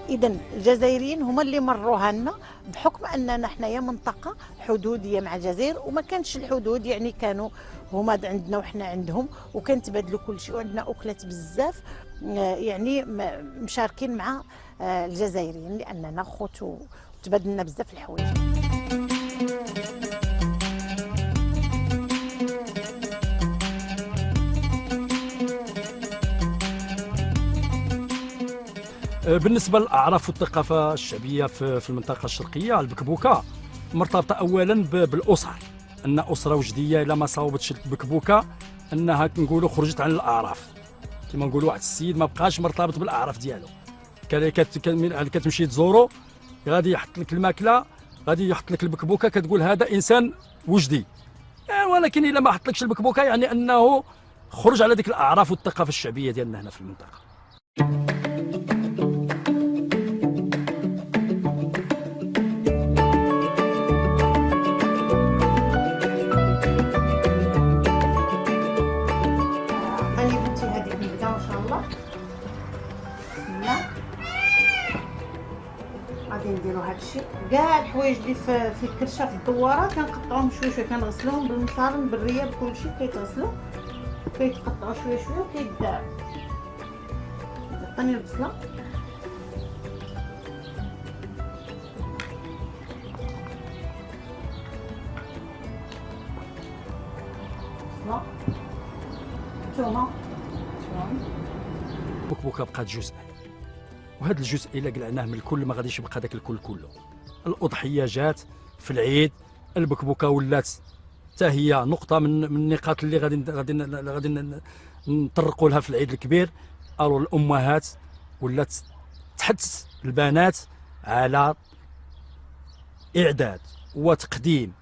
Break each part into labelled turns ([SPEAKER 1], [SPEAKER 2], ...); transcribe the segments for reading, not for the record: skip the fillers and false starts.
[SPEAKER 1] اذا الجزائريين هما اللي مروها لنا بحكم اننا حنايا منطقه حدوديه مع الجزائر، وما كانش الحدود يعني كانوا هما عندنا وحنا عندهم، وكنتبادلوا كل شيء، وعندنا اكلات بزاف يعني مشاركين مع الجزائريين لاننا خوت وتبادلنا بزاف الحوايج.
[SPEAKER 2] بالنسبه للاعراف والثقافه الشعبيه في المنطقه الشرقيه، البكبوكه مرتبطه اولا بالاسر، ان اسره وجديه الا ما صاوبتش البكبوكه انها نقولوا خرجت عن الاعراف، كما نقولوا واحد السيد ما بقاش مرتبط بالاعراف ديالو. كتمشي تزورو غادي يحط لك الماكله، غادي يحط لك البكبوكه، كتقول هذا انسان وجدي. ولكن الا ما حطلكش البكبوكه يعني انه خرج على ديك الاعراف والثقافه الشعبيه ديالنا هنا في المنطقه.
[SPEAKER 1] غادي نديرو هادشي كاع الحوايج اللي في الكرشه في الدواره كنقطعوهم شويه شويه، كنغسلوهم بالمصارن بالريه بكلشي، كيتغسلوا كيتقطعوا شويه شويه وكيداروا. عطيني البصله الثومه
[SPEAKER 2] بكبوكه بقات جزء، وهذا الجزء الا قلعناه من الكل ما غاديش يبقى داك الكل كله. الاضحيه جات في العيد، البكبوكه ولات حتى هي نقطه من النقاط اللي غادي نطرقوا لها في العيد الكبير. الو الامهات ولات تحث البنات على اعداد وتقديم،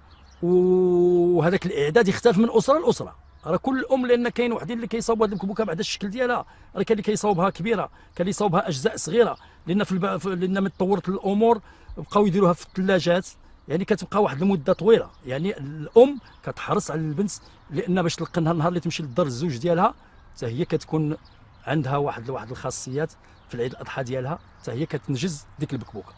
[SPEAKER 2] وهذاك الاعداد يختلف من اسره لاسره. راه كل ام، لان كاين وحدين اللي كيصاوبوا هذه البكبوكه بعد الشكل ديالها، راه كاين اللي كيصاوبها كبيره، كاين اللي يصاوبها اجزاء صغيره، لان لان من تطورت الامور بقاو يديروها في الثلاجات، يعني كتبقى واحد المده طويله. يعني الام كتحرص على البنت لان باش تلقنها النهار اللي تمشي للدار الزوج ديالها حتى هي كتكون عندها واحد الخاصيات في العيد الاضحى ديالها، حتى هي كتنجز ديك البكبوكه.